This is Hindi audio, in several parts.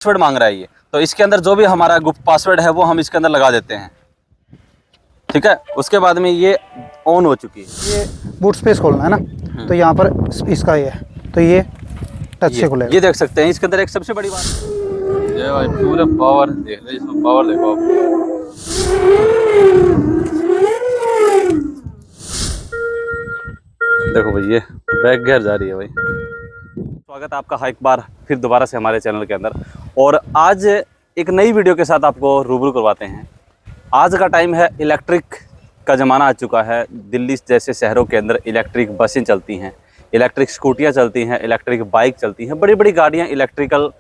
पासवर्ड मांग रहा है ये, तो इसके अंदर जो भी हमारा गुप्त पासवर्ड है वो हम इसके अंदर लगा देते हैं। ठीक है, उसके बाद में ये ऑन हो चुकी है। ये बूट स्पेस खोलना है ना, तो यहाँ पर इसका ये है, तो ये टच से खुलेगा। ये देख सकते हैं इसके अंदर एक सबसे बड़ी बात, ये भाई पूरा पावर देख लो, इसमें पावर देखो आप। देखो भाई ये बैक गियर जा रही है भाई। स्वागत है आपका एक बार फिर दोबारा से हमारे चैनल के अंदर, और आज एक नई वीडियो के साथ आपको रूबरू करवाते हैं। आज का टाइम है, इलेक्ट्रिक का ज़माना आ चुका है। दिल्ली जैसे शहरों के अंदर इलेक्ट्रिक बसें चलती हैं, इलेक्ट्रिक स्कूटियाँ चलती हैं, इलेक्ट्रिक बाइक चलती हैं, बड़ी बड़ी गाड़ियाँ इलेक्ट्रिकल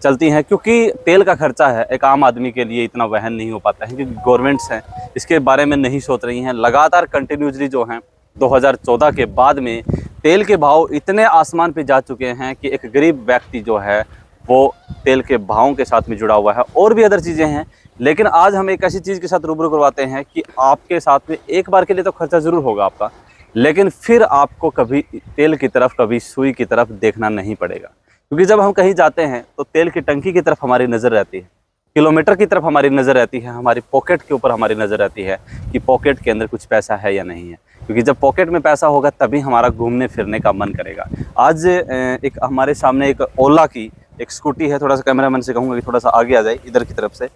चलती हैं, क्योंकि तेल का खर्चा है एक आम आदमी के लिए इतना वहन नहीं हो पाता है, क्योंकि गवर्नमेंट्स हैं इसके बारे में नहीं सोच रही हैं। लगातार कंटिन्यूसली जो हैं 2014 के बाद में तेल के भाव इतने आसमान पे जा चुके हैं कि एक गरीब व्यक्ति जो है वो तेल के भावों के साथ में जुड़ा हुआ है। और भी अदर चीज़ें हैं, लेकिन आज हम एक ऐसी चीज़ के साथ रूबरू करवाते हैं कि आपके साथ में एक बार के लिए तो खर्चा ज़रूर होगा आपका, लेकिन फिर आपको कभी तेल की तरफ, कभी सुई की तरफ देखना नहीं पड़ेगा। क्योंकि जब हम कहीं जाते हैं तो तेल की टंकी की तरफ हमारी नज़र रहती है, किलोमीटर की तरफ हमारी नज़र रहती है, हमारी पॉकेट के ऊपर हमारी नज़र रहती है कि पॉकेट के अंदर कुछ पैसा है या नहीं है। क्योंकि जब पॉकेट में पैसा होगा तभी हमारा घूमने फिरने का मन करेगा। आज एक हमारे सामने एक ओला की एक स्कूटी है, थोड़ा सा कैमरामैन से कहूँगा कि थोड़ा सा आगे आ जाए इधर की तरफ से।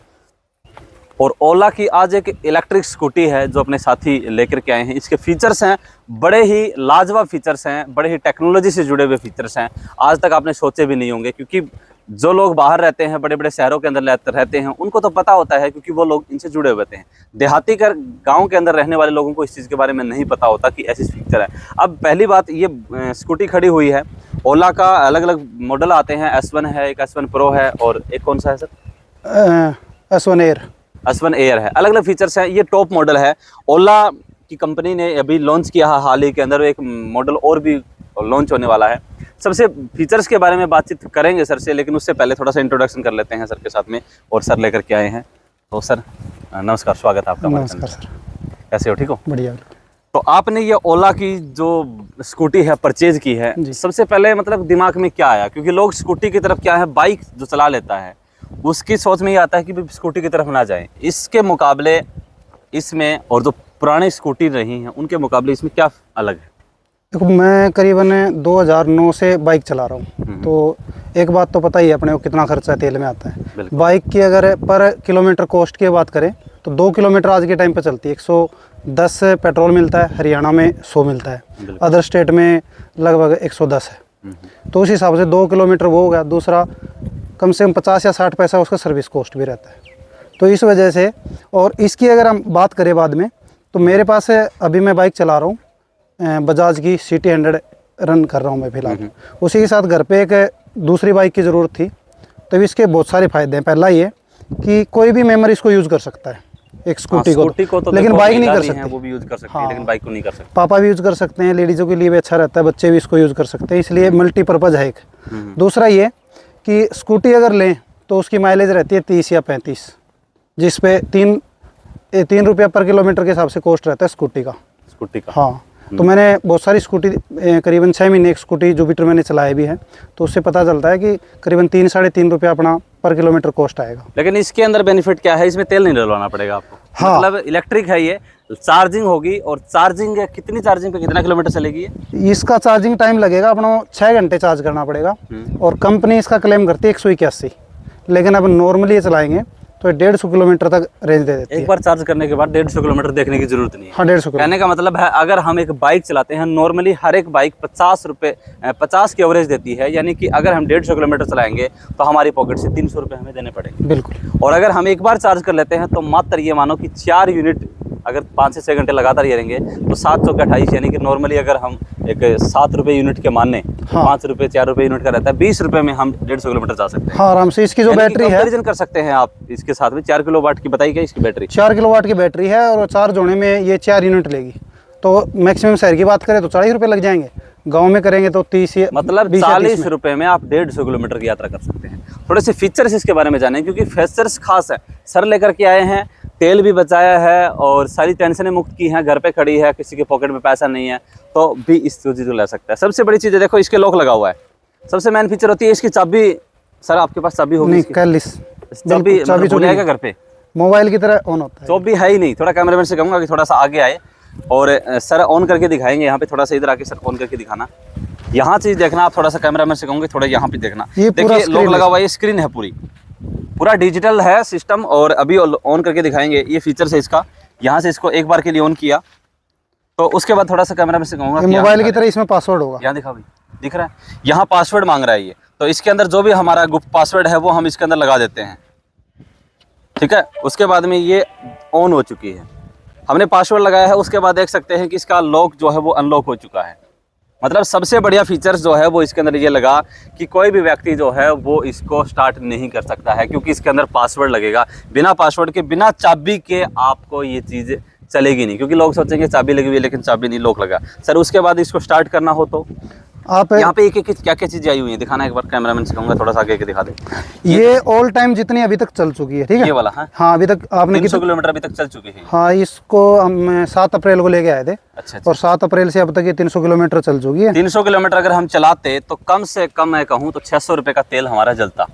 और ओला की आज एक इलेक्ट्रिक स्कूटी है जो अपने साथी लेकर के आए हैं। इसके फीचर्स हैं बड़े ही लाजवाब फीचर्स हैं, बड़े ही टेक्नोलॉजी से जुड़े हुए फीचर्स हैं, आज तक आपने सोचे भी नहीं होंगे। क्योंकि जो लोग बाहर रहते हैं, बड़े बड़े शहरों के अंदर रहते हैं, उनको तो पता होता है क्योंकि वो लोग इनसे जुड़े हुए हैं। देहाती कर गाँव के अंदर रहने वाले लोगों को इस चीज़ के बारे में नहीं पता होता कि ऐसी फीचर है। अब पहली बात, ये स्कूटी खड़ी हुई है, ओला का अलग अलग मॉडल आते हैं, S1 है, एक S1 Pro है, और एक कौन सा है sir? S1 air. S1 air है। अलग अलग फीचर्स हैं, ये टॉप मॉडल है। ओला की कंपनी ने अभी लॉन्च किया है हाल ही के अंदर, एक मॉडल और भी लॉन्च होने वाला है। सबसे फीचर्स के बारे में बातचीत करेंगे सर से, लेकिन उससे पहले थोड़ा सा इंट्रोडक्शन कर लेते हैं सर के साथ में, और सर लेकर के आए हैं। तो सर नमस्कार, स्वागत है आपका। नमस्कार सर, कैसे हो? ठीक हो? बढ़िया। तो आपने ये ओला की जो स्कूटी है परचेज की है, सबसे पहले मतलब दिमाग में क्या आया? क्योंकि लोग स्कूटी की तरफ क्या है, बाइक जो चला लेता है उसकी सोच में ये आता है कि स्कूटी की तरफ ना जाएं। इसके मुकाबले इसमें, और जो पुरानी स्कूटी रही हैं उनके मुकाबले इसमें क्या अलग है? देखो, मैं करीबन 2009 से बाइक चला रहा हूँ, तो एक बात तो पता ही है अपने को कितना खर्चा तेल में आता है। बाइक की अगर पर किलोमीटर कॉस्ट की बात करें तो 2 किलोमीटर आज के टाइम पे चलती है 110 पेट्रोल मिलता है, हरियाणा में 100 मिलता है, अदर स्टेट में लगभग 110 है। तो उस हिसाब से 2 किलोमीटर वो हो गया। दूसरा, कम से कम 50 या 60 पैसा उसका सर्विस कॉस्ट भी रहता है। तो इस वजह से, और इसकी अगर हम बात करें बाद में, तो मेरे पास अभी मैं बाइक चला रहा हूँ बजाज की सिटी 100 रन कर रहा हूँ मैं फिलहाल। उसी के साथ घर पे एक दूसरी बाइक की ज़रूरत थी, तो इसके बहुत सारे फ़ायदे हैं। पहला ये कि कोई भी मेंबर इसको यूज़ कर सकता है, एक स्कूटी को तो, लेकिन बाइक नहीं कर सकते। वो भी यूज़ कर सकते हैं, लेकिन बाइक को नहीं कर सकते। पापा भी यूज़ कर सकते हैं, लेडीज़ों के लिए भी अच्छा रहता है, बच्चे भी इसको यूज़ कर सकते हैं, इसलिए मल्टीपर्पज़ है एक। दूसरा ये कि स्कूटी अगर लें तो उसकी माइलेज रहती है 30 या 35, जिस पे 3 रुपया पर किलोमीटर के हिसाब से कॉस्ट रहता है स्कूटी का। हाँ, तो मैंने बहुत सारी स्कूटी, करीबन 6 महीने एक स्कूटी जुपिटर मैंने चलाया भी है, तो उससे पता चलता है कि करीबन 3-3.5 रुपया अपना पर किलोमीटर कॉस्ट आएगा। लेकिन इसके अंदर बेनिफिट क्या है? इसमें तेल नहीं डलवाना पड़ेगा आपको। हाँ, मतलब इलेक्ट्रिक है, ये चार्जिंग होगी, और चार्जिंग कितनी चार्जिंग पे कितना किलोमीटर चलेगी ये? इसका चार्जिंग टाइम लगेगा अपना 6 घंटे चार्ज करना पड़ेगा, और कंपनी इसका क्लेम करती है 181, लेकिन अब नॉर्मली चलाएंगे तो 150 किलोमीटर तक रेंज दे देती है। एक बार चार्ज करने के बाद 150 किलोमीटर देखने की जरूरत नहीं है। हाँ, 150 कहने का मतलब है, अगर हम एक बाइक चलाते हैं, नॉर्मली हर एक बाइक 50 की एवरेज देती है, यानी कि अगर हम 150 किलोमीटर चलाएंगे तो हमारी पॉकेट से 300 रुपये हमें देने पड़ेंगे। बिल्कुल। और अगर हम एक बार चार्ज कर लेते हैं तो मात्र ये मानो कि 4 यूनिट, अगर 5 से 6 घंटे लगातार ये रहेंगे तो 7 चौके 28, यानी कि नॉर्मली अगर हम एक 7 रुपये यूनिट के माने, 5 रुपये 4 रुपये यूनिट का रहता है, 20 रुपये में हम 150 किलोमीटर जा सकते हैं। हाँ, आराम से। इसकी जो बैटरी है, कंपैरिजन कर सकते हैं आप इसके साथ में। 4 किलोवाट की बताई क्या इसकी बैटरी? 4 किलोवाट की बैटरी है, और चार्ज होने में ये 4 यूनिट लेगी। तो मैक्सिमम शहर की बात करें तो 40 रुपये लग जाएंगे, गांव में करेंगे तो 30 या मतलब 40 रुपये में आप 150 किलोमीटर की यात्रा कर सकते हैं। थोड़े से फीचर्स इसके बारे में जानें, क्योंकि फीचर्स खास है। सर लेकर के आए हैं, तेल भी बचाया है और सारी टेंशनें मुक्त की हैं। घर पे खड़ी है, किसी के पॉकेट में पैसा नहीं है तो भी इस चीज़ को ले सकता है। सबसे बड़ी चीज़ है, देखो इसके लॉक लगा हुआ है। सबसे मेन फीचर होती है इसकी चाबी सर आपके पास चाबी होगी नहीं, इसकी? कैलिस। चाबी मतलब भूल जाएगा घर पे? मोबाइल की तरह ऑन होता है। चाबी है ही नहीं। थोड़ा कैमरामैन से कहूँगा कि थोड़ा सा आगे आए और सर ऑन करके दिखाएंगे। यहाँ पे थोड़ा सा इधर आके सर ऑन करके दिखाना। यहाँ चीज देखना आप, थोड़ा सा कैमरामैन से कहूँगे थोड़ा यहाँ पे देखना। ये पूरा देखिए लॉक screen लगा हुआ है, ये स्क्रीन है पूरा डिजिटल है सिस्टम। और अभी ऑन करके दिखाएंगे, ये फीचर्स है इसका। यहाँ से इसको एक बार के लिए ऑन किया तो उसके बाद थोड़ा सा कैमरामैन से कहूँगा मोबाइल की तरह इसमें पासवर्ड होगा। यहाँ दिखा भाई, दिख रहा है? यहाँ पासवर्ड मांग रहा है ये, तो इसके अंदर जो भी हमारा गुप्त पासवर्ड है वो हम इसके अंदर लगा देते हैं। ठीक है, उसके बाद में ये ऑन हो चुकी है, हमने पासवर्ड लगाया है। उसके बाद देख सकते हैं कि इसका लॉक जो है वो अनलॉक हो चुका है। मतलब सबसे बढ़िया फीचर्स जो है वो इसके अंदर ये लगा कि कोई भी व्यक्ति जो है वो इसको स्टार्ट नहीं कर सकता है, क्योंकि इसके अंदर पासवर्ड लगेगा। बिना पासवर्ड के, बिना चाबी के आपको ये चीज़ चलेगी नहीं, क्योंकि लोग सोचेंगे चाबी लगी हुई है लेकिन चाबी नहीं, लॉक लगा। सर उसके बाद इसको स्टार्ट करना हो तो आप यहाँ पे एक क्या क्या चीज़ें आई हुई है दिखाना एक बार। कैमरामैन से कहूँगा थोड़ा सा आगे के दिखा दे। ये ऑल टाइम जितनी अभी तक चल चुकी है, ठीक है? ये वाला? हाँ, अभी तक आपने 300 किलोमीटर अभी तक चल चुकी है। हाँ, इसको हम 7 अप्रैल को लेके आए थे। अच्छा। और 7 अप्रैल से अब तक ये 300 किलोमीटर चल चुकी है। 300 किलोमीटर अगर हम चलाते तो कम से कम मैं कहूँ तो 600 रुपये का तेल हमारा जलता,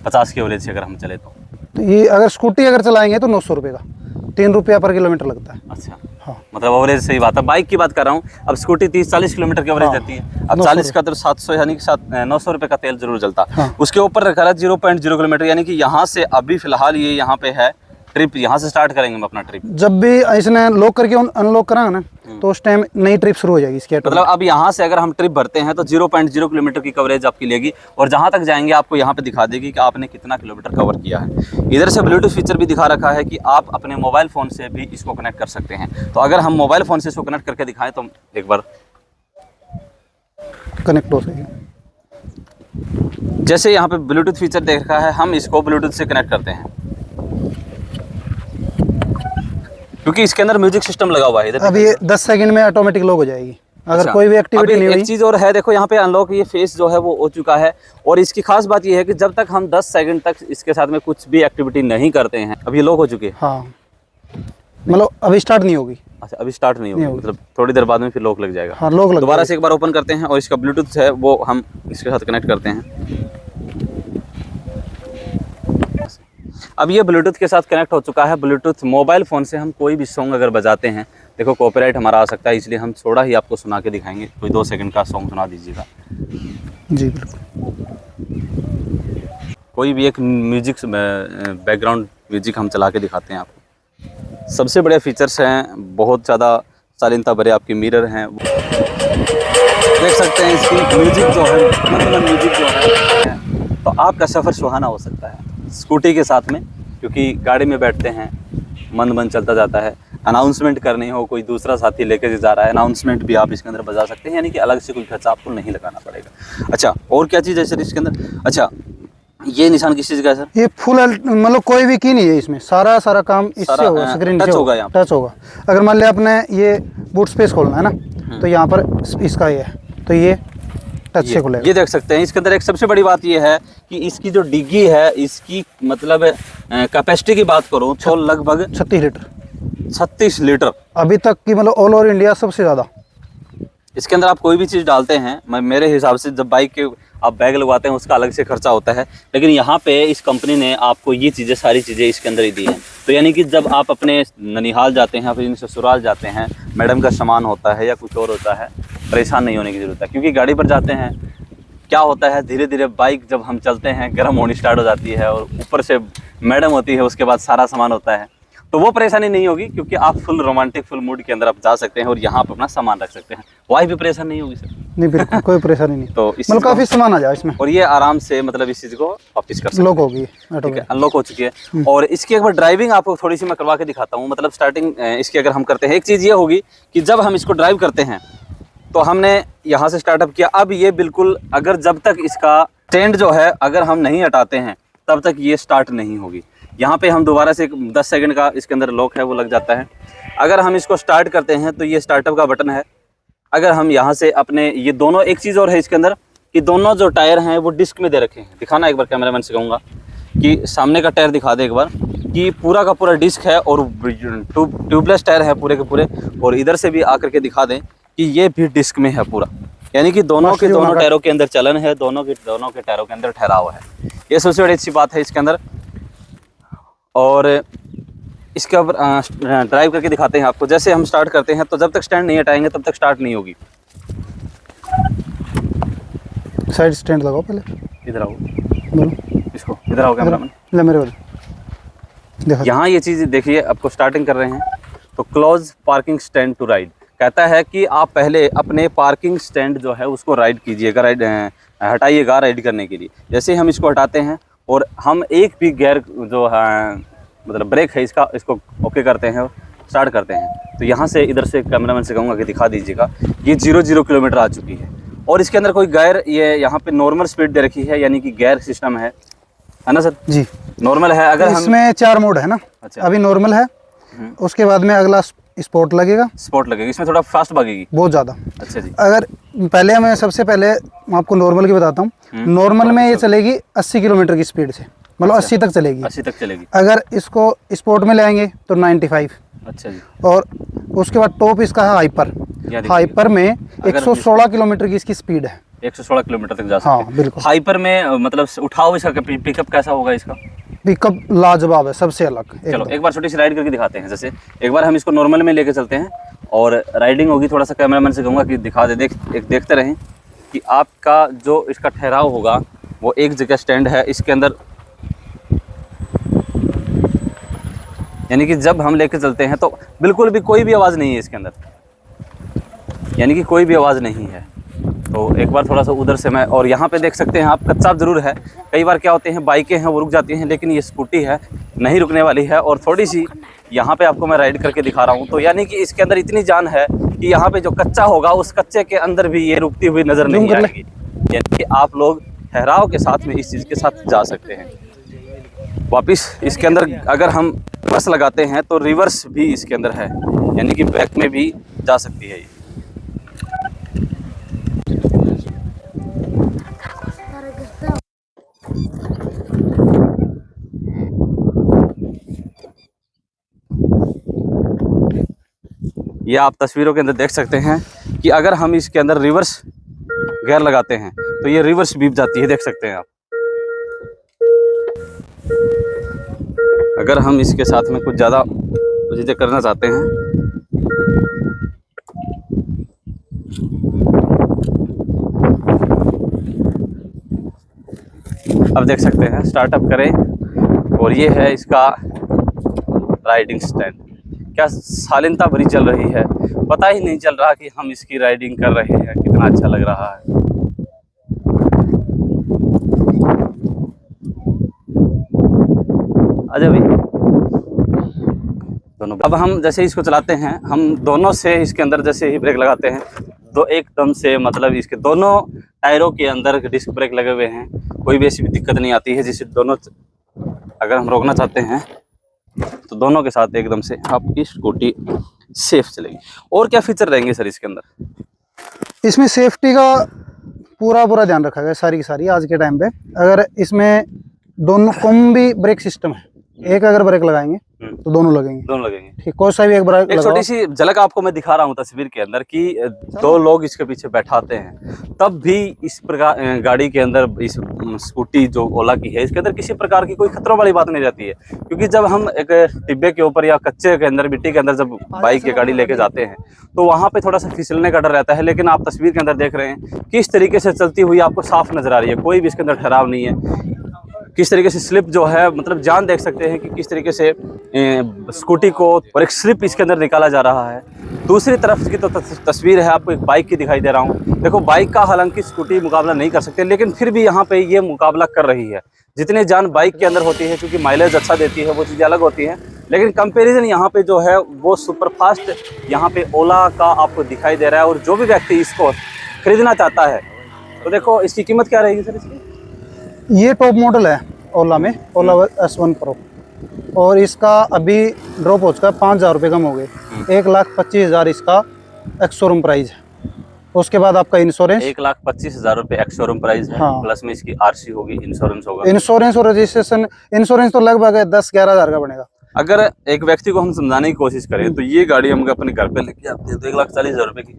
50 के एवरेज से अगर हम चले तो ये अगर स्कूटी अगर चलाएंगे तो 900 रुपये का, 3 रुपया पर किलोमीटर लगता है। अच्छा। हाँ, मतलब एवरेज सही बात है। बाइक की बात कर रहा हूँ, अब स्कूटी 30-40 किलोमीटर की एवरेज हाँ, देती है। अब 40 का तो 700 यानी कि 900 रुपये का तेल जरूर जलता। हाँ। उसके ऊपर रखा है 0.0 किलोमीटर, यानी कि यहाँ से अभी फिलहाल ये यहाँ पे है ट्रिप, यहाँ से स्टार्ट करेंगे हम अपना ट्रिप। जब भी इसने लॉक करके अनलॉक करा ना तो उस टाइम नई ट्रिप शुरू हो जाएगी इसकी। मतलब अब यहाँ से अगर हम ट्रिप भरते हैं तो 0.0 किलोमीटर की कवरेज आपकी लेगी, और जहाँ तक जाएंगे आपको यहाँ पे दिखा देगी कि आपने कितना किलोमीटर कवर किया है। इधर से ब्लूटूथ फीचर भी दिखा रखा है कि आप अपने मोबाइल फ़ोन से भी इसको कनेक्ट कर सकते हैं। तो अगर हम मोबाइल फ़ोन से इसको कनेक्ट करके दिखाएं तो एक बार कनेक्ट हो सकेगी। जैसे यहाँ पे ब्लूटूथ फीचर देख रखा है, हम इसको ब्लूटूथ से कनेक्ट करते हैं क्योंकि इसके अंदर म्यूजिक सिस्टम लगा हुआ है। इधर अब ये 10 सेकंड में ऑटोमेटिक लॉक हो जाएगी अगर अच्छा, कोई भी एक्टिविटी नहीं हुई। एक चीज़ और है, देखो यहाँ पे अनलॉक ये फेस जो है वो हो चुका है। और इसकी खास बात ये है कि जब तक हम 10 सेकंड तक इसके साथ में कुछ भी एक्टिविटी नहीं करते हैं, अब ये लॉक हो चुकी है। हाँ, मतलब अभी स्टार्ट नहीं होगी। अच्छा, अभी स्टार्ट नहीं होगी, मतलब थोड़ी देर बाद में फिर लॉक लग जाएगा। हाँ, लॉक लग दोबारा से एक बार ओपन करते हैं और इसका ब्लूटूथ है वो हम इसके साथ कनेक्ट करते हैं। अब ये ब्लूटूथ के साथ कनेक्ट हो चुका है। ब्लूटूथ मोबाइल फ़ोन से हम कोई भी सॉन्ग अगर बजाते हैं, देखो कॉपीराइट हमारा आ सकता है, इसलिए हम थोड़ा ही आपको सुना के दिखाएंगे। कोई 2 सेकंड का सॉन्ग सुना दीजिएगा जी। बिल्कुल, कोई भी एक म्यूजिक बैकग्राउंड म्यूजिक हम चला के दिखाते हैं आपको। सबसे बड़े फीचर्स हैं, बहुत ज़्यादा शालीनता भरे आपके मिरर हैं, देख सकते हैं। इसकी म्यूजिक जो है, मतलब म्यूजिक जो है, तो आपका सफ़र सुहाना हो सकता है स्कूटी के साथ में, क्योंकि गाड़ी में बैठते हैं मंद मंद चलता जाता है। अनाउंसमेंट करनी हो, कोई दूसरा साथी लेकर जा रहा है, अनाउंसमेंट भी आप इसके अंदर बजा सकते हैं, यानी कि अलग से कोई खर्चा आपको नहीं लगाना पड़ेगा। अच्छा, और क्या चीज़ है सर इसके अंदर? अच्छा, ये निशान किस चीज़ का है सर? ये फुल मतलब कोई भी की नहीं है इसमें, सारा काम इससे होगा, स्क्रीन टच होगा, यहाँ टच होगा। अगर मान लिया आपने ये बूट स्पेस खोलना है ना, तो यहाँ पर इसका ये है, तो ये टच से खुलेगा। ये देख सकते हैं। इसके अंदर एक सबसे बड़ी बात ये है कि इसकी जो डिग्गी है, इसकी मतलब कैपेसिटी की बात करूँ तो लगभग 36 लीटर 36 लीटर अभी तक की, मतलब ऑल ओवर इंडिया सबसे ज़्यादा। इसके अंदर आप कोई भी चीज़ डालते हैं, मेरे हिसाब से जब बाइक के आप बैग लगवाते हैं उसका अलग से खर्चा होता है, लेकिन यहाँ पे इस कंपनी ने आपको ये चीज़ें, सारी चीज़ें इसके अंदर ही दी हैं। तो यानी कि जब आप अपने ननिहाल जाते हैं, फिर ससुराल जाते हैं, मैडम का सामान होता है या कुछ और होता है, परेशान नहीं होने की ज़रूरत है। क्योंकि गाड़ी पर जाते हैं, क्या होता है, धीरे धीरे बाइक जब हम चलते हैं गर्म होनी स्टार्ट हो जाती है, और ऊपर से मैडम होती है, उसके बाद सारा सामान होता है, तो वो परेशानी नहीं होगी, क्योंकि आप फुल रोमांटिक फुल मूड के अंदर आप जा सकते हैं और यहाँ पर अपना सामान रख सकते हैं। वाइफ भी परेशान नहीं होगी सर? नहीं, बिल्कुल कोई परेशानी नहीं। तो मतलब काफ़ी सामान आ जाए इसमें, और ये आराम से मतलब इस चीज़ को वापस कर सकते हैं। लॉक होगी, ठीक है, अनलॉक हो चुकी है। और इसकी एक बार ड्राइविंग आपको थोड़ी सी मैं करवा के दिखाता हूँ। मतलब स्टार्टिंग इसकी अगर हम करते हैं, एक चीज़ ये होगी कि जब हम इसको ड्राइव करते हैं तो हमने यहाँ से स्टार्टअप किया। अब ये बिल्कुल, अगर जब तक इसका स्टैंड जो है अगर हम नहीं हटाते हैं तब तक ये स्टार्ट नहीं होगी। यहाँ पे हम दोबारा से 10 सेकंड का इसके अंदर लॉक है वो लग जाता है। अगर हम इसको स्टार्ट करते हैं तो ये स्टार्टअप का बटन है। अगर हम यहाँ से अपने ये दोनों, एक चीज़ और है इसके अंदर कि दोनों जो टायर हैं वो डिस्क में दे रखे हैं। दिखाना एक बार, कैमरामैन से कहूँगा कि सामने का टायर दिखा दे एक बार, कि पूरा का पूरा डिस्क है और ट्यूबलेस टायर है पूरे के पूरे। और इधर से भी आकर के दिखा दें कि ये भी डिस्क में है पूरा। यानी कि दोनों टायरों के अंदर चलन है, दोनों के टायरों के अंदर ठहराव है। ये सबसे बड़ी अच्छी बात है इसके अंदर। और इसके ऊपर ड्राइव करके दिखाते हैं आपको। जैसे हम स्टार्ट करते हैं तो जब तक स्टैंड नहीं हटाएंगे तब तक स्टार्ट नहीं होगी। साइड स्टैंड लगाओ पहले, इधर आओ, बोलो इसको इधर आओ कैमरामैन। ले मेरे वाले देखो, यहाँ ये चीज़ देखिए, आपको स्टार्टिंग कर रहे हैं तो close parking stand to ride कहता है कि आप पहले अपने पार्किंग स्टैंड जो है उसको राइड कीजिएगा, राइड हटाइएगा राइड करने के लिए। जैसे हम इसको हटाते हैं और हम एक भी गियर जो है मतलब ब्रेक है इसको ओके करते हैं, स्टार्ट करते हैं, तो यहाँ से इधर से कैमरामैन से कहूँगा कि दिखा दीजिएगा, ये 0 किलोमीटर आ चुकी है। और इसके अंदर कोई गियर, ये यहाँ पे नॉर्मल स्पीड दे रखी है, यानी कि गियर सिस्टम है ना सर? जी नॉर्मल है। अगर इसमें 4 मोड है ना। अच्छा, अभी नॉर्मल है, उसके बाद में अगला स्पोर्ट लगेगा। स्पोर्ट लगेगा, इसमें थोड़ा फास्ट भागेगी बहुत ज़्यादा। अच्छा जी। अगर पहले मैं सबसे पहले आपको नॉर्मल की बताता हूँ। नॉर्मल में ये चलेगी 80 किलोमीटर की स्पीड से, मतलब 80 तक चलेगी। 80 तक चलेगी। अगर इसको स्पोर्ट में ले आएंगे तो 95। अच्छा जी। और उसके बाद टॉप इसका है हाइपर। हाइपर में 116 किलोमीटर की इसकी स्पीड है। 116 किलोमीटर तक जा सकते हैं। हाँ बिल्कुल। हाइपर में मतलब उठाओ इसका पिकअप कैसा होगा इसका? पिकअप लाजवाब है, सबसे अलग। चलो एक बार छोटी सी राइड करके दिखाते हैं। जैसे एक बार हम इसको नॉर्मल में लेके चलते हैं और राइडिंग होगी। थोड़ा सा कैमरामैन से कहूँगा कि दिखा दे, देखते रहें कि आपका जो इसका ठहराव होगा वो एक जगह स्टैंड है इसके अंदर, यानी कि जब हम लेके चलते हैं तो बिल्कुल भी कोई भी आवाज़ नहीं है इसके अंदर, यानी कि कोई भी आवाज़ नहीं है। तो एक बार थोड़ा सा उधर से मैं, और यहाँ पे देख सकते हैं आप, कच्चा ज़रूर है। कई बार क्या होते हैं बाइकें हैं वो रुक जाती हैं, लेकिन ये स्कूटी है नहीं रुकने वाली है। और थोड़ी सी यहाँ पे आपको मैं राइड करके दिखा रहा हूँ, तो यानी कि इसके अंदर इतनी जान है कि यहाँ पे जो कच्चा होगा उस कच्चे के अंदर भी ये रुकती हुई नज़र नहीं आएगी। यानी कि आप लोग ठहराव के साथ में इस चीज़ के साथ जा सकते हैं। वापिस इसके अंदर अगर हम रिवर्स लगाते हैं तो रिवर्स भी इसके अंदर है, यानी कि बैक में भी जा सकती है ये। ये आप तस्वीरों के अंदर देख सकते हैं कि अगर हम इसके अंदर रिवर्स गियर लगाते हैं तो ये रिवर्स बीप जाती है, देख सकते हैं आप। अगर हम इसके साथ में कुछ ज़्यादा चीज़ें करना चाहते हैं अब देख सकते हैं, स्टार्टअप करें और ये है इसका राइडिंग स्टैंड। क्या शालीनता भरी चल रही है, पता ही नहीं चल रहा कि हम इसकी राइडिंग कर रहे हैं, कितना अच्छा लग रहा है। आजा भाई दोनों। अब हम जैसे इसको चलाते हैं, हम दोनों से इसके अंदर जैसे ही ब्रेक लगाते हैं तो एकदम से मतलब इसके दोनों टायरों के अंदर डिस्क ब्रेक लगे हुए हैं, कोई भी ऐसी भी दिक्कत नहीं आती है। जिससे दोनों अगर हम रोकना चाहते हैं तो दोनों के साथ एकदम से आपकी स्कूटी सेफ चलेगी। और क्या फीचर रहेंगे सर इसके अंदर? इसमें सेफ्टी का पूरा ध्यान रखा गया सारी की सारी आज के टाइम पे। अगर इसमें दोनों कॉम्बी ब्रेक सिस्टम है, एक अगर ब्रेक लगाएंगे तो दोनों लगेंगे। ठीक, कोई सा भी एक ब्रेक। एक छोटी सी झलक आपको मैं दिखा रहा हूँ तस्वीर के अंदर कि 2 लोग इसके पीछे बैठाते हैं, तब भी इस प्रकार गाड़ी के अंदर इस स्कूटी जो ओला की है इसके अंदर किसी प्रकार की कोई खतरों वाली बात नहीं रहती है। क्योंकि जब हम एक टिब्बे के ऊपर या कच्चे के अंदर, मिट्टी के अंदर जब बाइक या गाड़ी लेके जाते हैं तो वहाँ पे थोड़ा सा फिसलने का डर रहता है। लेकिन आप तस्वीर के अंदर देख रहे हैं किस तरीके से चलती हुई आपको साफ नजर आ रही है, कोई भी इसके अंदर ठहराव नहीं है। किस तरीके से स्लिप जो है, मतलब जान देख सकते हैं कि किस तरीके से स्कूटी को और एक स्लिप इसके अंदर निकाला जा रहा है। दूसरी तरफ की तो तस्वीर है आपको एक बाइक की दिखाई दे रहा हूँ। देखो बाइक का हालांकि स्कूटी मुकाबला नहीं कर सकते, लेकिन फिर भी यहाँ पे ये मुकाबला कर रही है। जितनी जान बाइक के अंदर होती है, क्योंकि माइलेज अच्छा देती है, वो चीज़ें अलग होती हैं, लेकिन कंपैरिजन यहाँ पे जो है वो सुपर फास्ट यहाँ पे ओला का आपको दिखाई दे रहा है। और जो भी व्यक्ति इसको खरीदना चाहता है तो देखो इसकी कीमत क्या रहेगी सर इसकी? ये टॉप मॉडल है ओला में, ओला S1 Pro, और इसका अभी ड्रॉप हो चुका है, 5,000 रुपये कम हो गए। 1,25,000 इसका एक्स शोरूम प्राइस है। उसके बाद आपका इंश्योरेंस 1,25,000 रुपये एक्स शोरूम प्राइस है। हाँ। प्लस में इसकी RC होगी, इंश्योरेंस होगा। इंश्योरेंस और रजिस्ट्रेशन, इंश्योरेंस तो लगभग 10-11 हज़ार का बनेगा। अगर एक व्यक्ति को हम समझाने की कोशिश करें तो ये गाड़ी हम अपने घर पे लेके आते हैं तो 1,40,000 रुपये की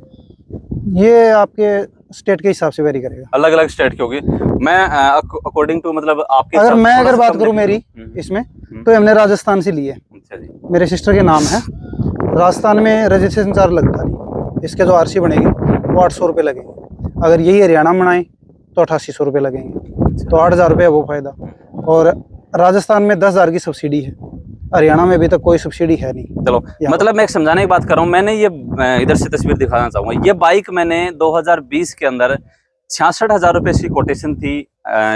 ये आपके स्टेट के हिसाब से वेरी करेगा, अलग अलग स्टेट की होगी। मैं अकॉर्डिंग टू मतलब आपके अगर मैं थोड़ा अगर सा बात कम करूँ देखिए। मेरी इसमें, तो हमने राजस्थान से ली है। अच्छा जी। मेरे सिस्टर के नाम है। राजस्थान में रजिस्ट्रेशन चार्ज लगता नहीं, इसके जो आरसी बनेगी वो 800 रुपये लगेंगे। अगर यही हरियाणा में बनाए तो 8800 रुपये लगेंगे, तो 8000 रुपये है वो फ़ायदा। और राजस्थान में 10,000 की सब्सिडी है, हरियाणा में अभी तक कोई सब्सिडी है नहीं। चलो मतलब मैं एक समझाने की बात कर रहा हूँ। मैंने ये इधर से तस्वीर दिखाना चाहूँगा। ये बाइक मैंने 2020 के अंदर 66,000 रुपये इसकी कोटेशन थी।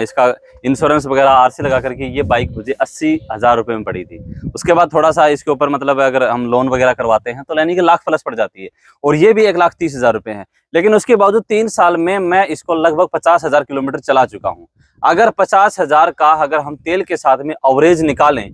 इसका इंश्योरेंस वगैरह आरसी लगा करके ये बाइक मुझे 80,000 रुपये में पड़ी थी। उसके बाद थोड़ा सा इसके ऊपर मतलब अगर हम लोन वगैरह करवाते हैं तो यानी कि लाख प्लस पड़ जाती है, और ये भी 1,30,000 रुपये है। लेकिन उसके बावजूद 3 साल में मैं इसको लगभग 50,000 किलोमीटर चला चुका हूँ। अगर 50,000 का अगर हम तेल के साथ में एवरेज निकालें,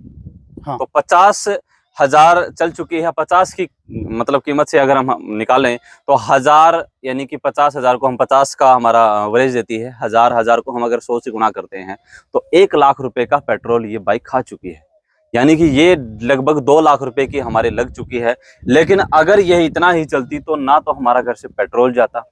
हाँ। तो 50,000 चल चुकी है। 50 की मतलब कीमत से अगर हम निकालें तो 1000 यानी कि 50,000 को हम 50 का हमारा एवरेज देती है। 1000 को हम अगर 100 से गुना करते हैं तो 1 लाख रुपए का पेट्रोल ये बाइक खा चुकी है। यानी कि ये लगभग 2 लाख रुपए की हमारे लग चुकी है। लेकिन अगर यह इतना ही चलती तो ना तो हमारा घर से पेट्रोल जाता,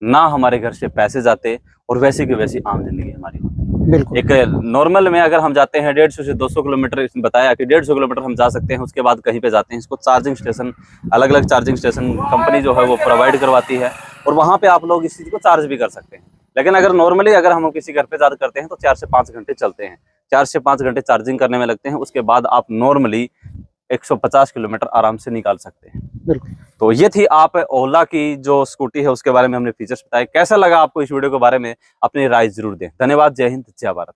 ना हमारे घर से पैसे जाते, और वैसी की वैसी आम जिंदगी हमारी होती। बिल्कुल। एक नॉर्मल में अगर हम जाते हैं 150 से 200 किलोमीटर, इसने बताया कि 150 किलोमीटर हम जा सकते हैं। उसके बाद कहीं पे जाते हैं, इसको चार्जिंग स्टेशन, अलग अलग चार्जिंग स्टेशन कंपनी जो है वो प्रोवाइड करवाती है, और वहाँ पे आप लोग इस चीज़ को चार्ज भी कर सकते हैं। लेकिन अगर नॉर्मली अगर हम किसी घर पे चार्ज करते हैं तो 4 से 5 घंटे चलते हैं। 4 से 5 घंटे चार्जिंग करने में लगते हैं। उसके बाद आप नॉर्मली 150 किलोमीटर आराम से निकाल सकते हैं। बिल्कुल। तो ये थी आप ओला की जो स्कूटी है उसके बारे में हमने फीचर्स बताए। कैसा लगा आपको इस वीडियो के बारे में? अपनी राय जरूर दें। धन्यवाद। जय हिंद, जय भारत।